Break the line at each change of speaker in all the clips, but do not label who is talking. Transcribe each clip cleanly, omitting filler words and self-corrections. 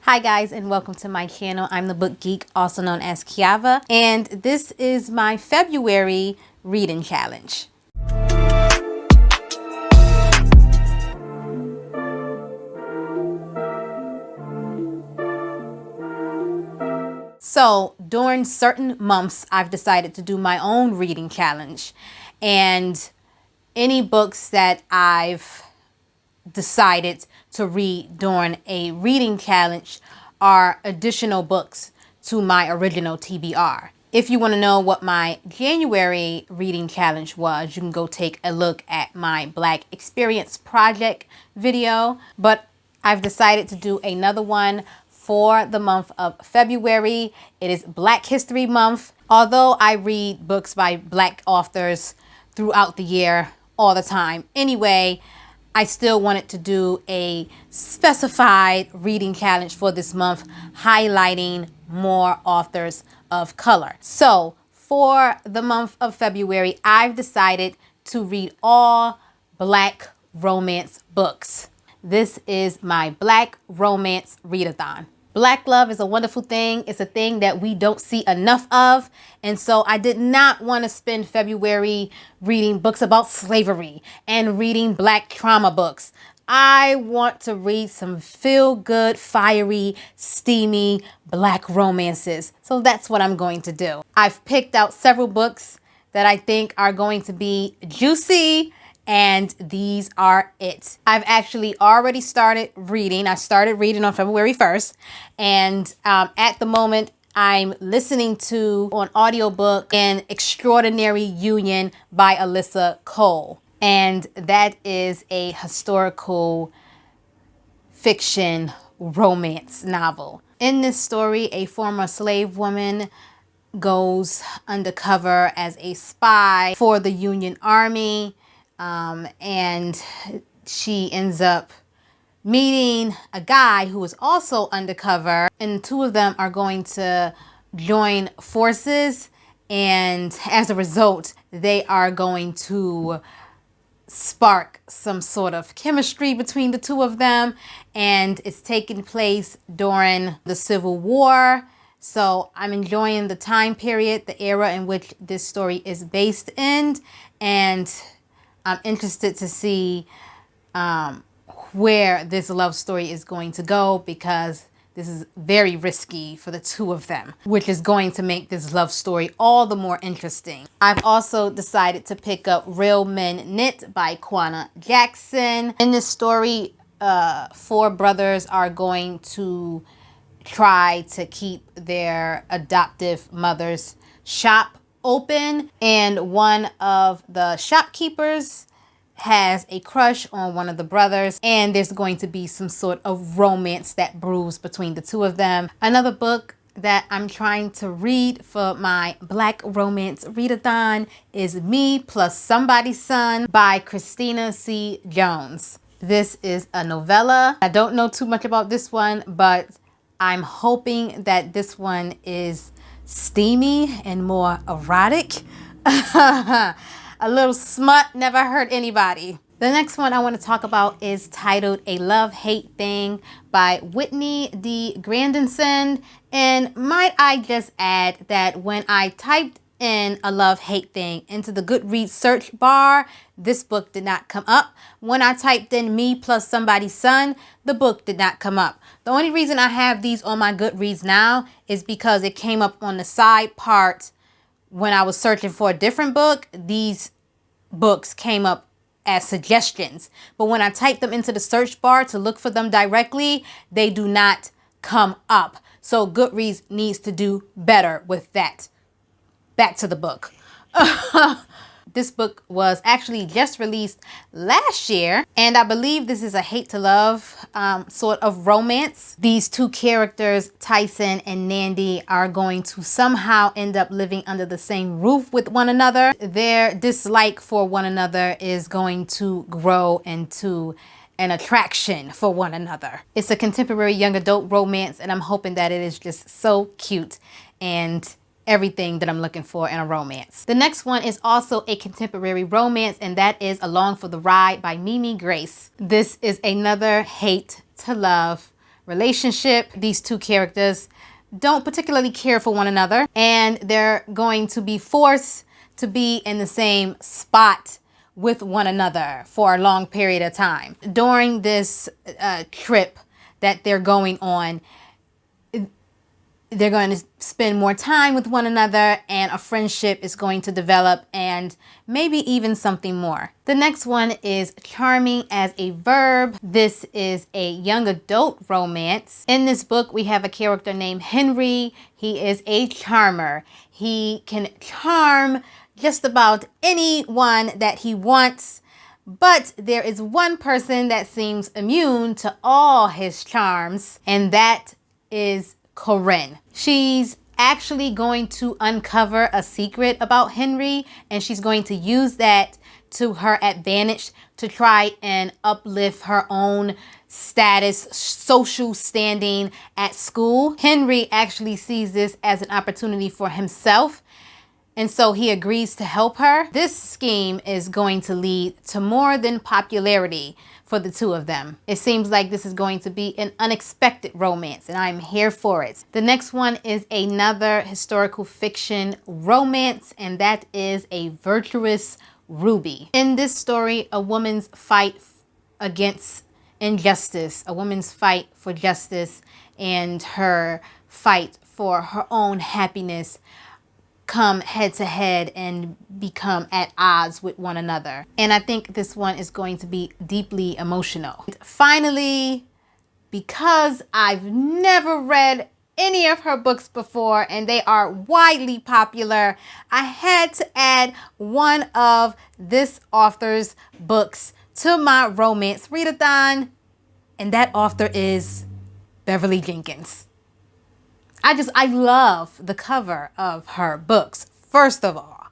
Hi guys, and welcome to my channel. I'm the Book Geek, also known as Kiava, and this is my February reading challenge. So during certain months, I've decided to do my own reading challenge, and any books that I've decided to read during a reading challenge are additional books to my original TBR. If you want to know what my January reading challenge was, you can go take a look at my Black Experience Project video. But I've decided to do another one for the month of February. It is Black History Month. Although I read books by Black authors throughout the year all the time anyway, I still wanted to do a specified reading challenge for this month, highlighting more authors of color. So for the month of February, I've decided to read all Black romance books. This is my Black romance readathon. Black love is a wonderful thing. It's a thing that we don't see enough of. And so I did not want to spend February reading books about slavery and reading Black trauma books. I want to read some feel-good, fiery, steamy Black romances. So that's what I'm going to do. I've picked out several books that I think are going to be juicy, and these are it. I've actually already started reading. I started reading on February 1st. And at the moment, I'm listening to an audiobook, An Extraordinary Union by Alyssa Cole. And that is a historical fiction romance novel. In this story, a former slave woman goes undercover as a spy for the Union Army. And she ends up meeting a guy who is also undercover, and the two of them are going to join forces, and as a result they are going to spark some sort of chemistry between the two of them, and it's taking place during the Civil War. So I'm enjoying the time period, the era in which this story is based in, and I'm interested to see where this love story is going to go, because this is very risky for the two of them, which is going to make this love story all the more interesting. I've also decided to pick up Real Men Knit by Kwana Jackson. In this story, four brothers are going to try to keep their adoptive mother's shop open, and one of the shopkeepers has a crush on one of the brothers, and there's going to be some sort of romance that brews between the two of them. Another book that I'm trying to read for my Black romance readathon is Me Plus Somebody's Son by Christina C. Jones. This is a novella. I don't know too much about this one, but I'm hoping that this one is steamy and more erotic. A little smut never hurt anybody. The next one I want to talk about is titled A Love-Hate Thing by Whitney D. Grandison. And might I just add that when I typed in A Love-Hate Thing into the Goodreads search bar, this book did not come up. When I typed in Me Plus Somebody's Son, the book did not come up. The only reason I have these on my Goodreads now is because it came up on the side part when I was searching for a different book. These books came up as suggestions, but when I type them into the search bar to look for them directly, they do not come up. So Goodreads needs to do better with that. Back to the book. This book was actually just released last year, and I believe this is a hate to love sort of romance. These two characters, Tyson and Nandy, are going to somehow end up living under the same roof with one another. Their dislike for one another is going to grow into an attraction for one another. It's a contemporary young adult romance, and I'm hoping that it is just so cute and everything that I'm looking for in a romance. The next one is also a contemporary romance, and that is Along for the Ride by Mimi Grace. This is another hate to love relationship. These two characters don't particularly care for one another, and they're going to be forced to be in the same spot with one another for a long period of time. During this trip that they're going on, they're going to spend more time with one another, and a friendship is going to develop, and maybe even something more. The next one is charming as a verb. This is a young adult romance. In this book, we have a character named Henry. He is a charmer. He can charm just about anyone that he wants, but there is one person that seems immune to all his charms, and that is Corinne. She's actually going to uncover a secret about Henry, and she's going to use that to her advantage to try and uplift her own status, social standing at school. Henry actually sees this as an opportunity for himself, and so he agrees to help her. This scheme is going to lead to more than popularity for the two of them. It seems like this is going to be an unexpected romance, and I'm here for it. The next one is another historical fiction romance, and that is A Virtuous Ruby. In this story, a woman's fight against injustice, a woman's fight for justice, and her fight for her own happiness come head to head and become at odds with one another. And I think this one is going to be deeply emotional. Finally, because I've never read any of her books before and they are widely popular, I had to add one of this author's books to my romance readathon, and that author is Beverly Jenkins. I love the cover of her books, first of all.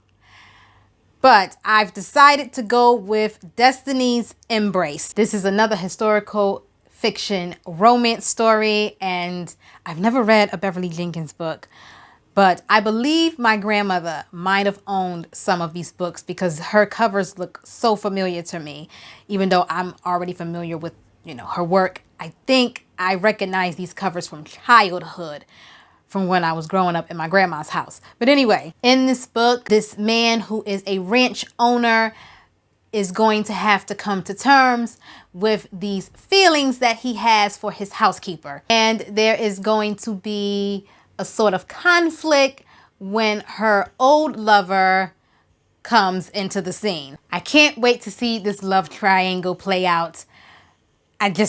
But I've decided to go with Destiny's Embrace. This is another historical fiction romance story, and I've never read a Beverly Jenkins book, but I believe my grandmother might have owned some of these books because her covers look so familiar to me. Even though I'm already familiar with, her work, I think I recognize these covers from childhood, from when I was growing up in my grandma's house. But anyway, in this book, this man who is a ranch owner is going to have to come to terms with these feelings that he has for his housekeeper. And there is going to be a sort of conflict when her old lover comes into the scene. I can't wait to see this love triangle play out.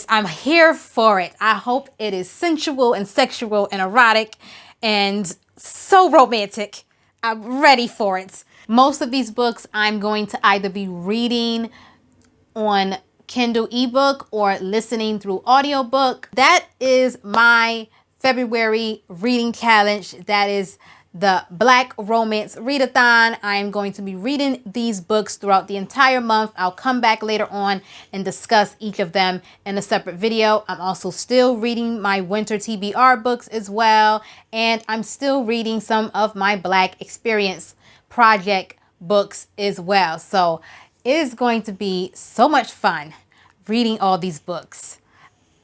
I'm here for it. I hope it is sensual and sexual and erotic and so romantic. I'm ready for it. Most of these books I'm going to either be reading on Kindle ebook or listening through audiobook. That is my February reading challenge. That is the Black Romance Readathon. I am going to be reading these books throughout the entire month. I'll come back later on and discuss each of them in a separate video. I'm also still reading my winter TBR books as well, and I'm still reading some of my Black Experience Project books as well. So it is going to be so much fun reading all these books.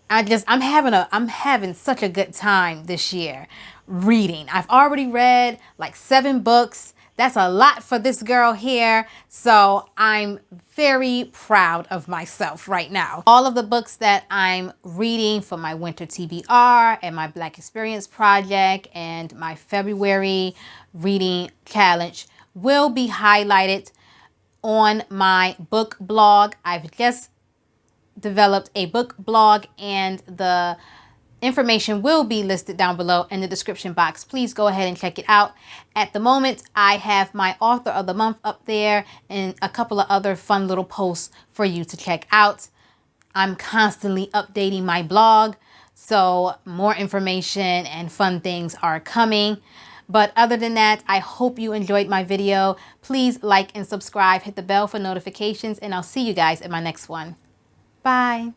I'm having such a good time this year reading. I've already read like 7 books. That's a lot for this girl here. So I'm very proud of myself right now. All of the books that I'm reading for my winter TBR and my Black Experience Project and my February reading challenge will be highlighted on my book blog. I've just developed a book blog, and the information will be listed down below in the description box. Please go ahead and check it out. At the moment, I have my author of the month up there and a couple of other fun little posts for you to check out. I'm constantly updating my blog, so more information and fun things are coming. But other than that, I hope you enjoyed my video. Please like and subscribe, hit the bell for notifications, and I'll see you guys in my next one. Bye.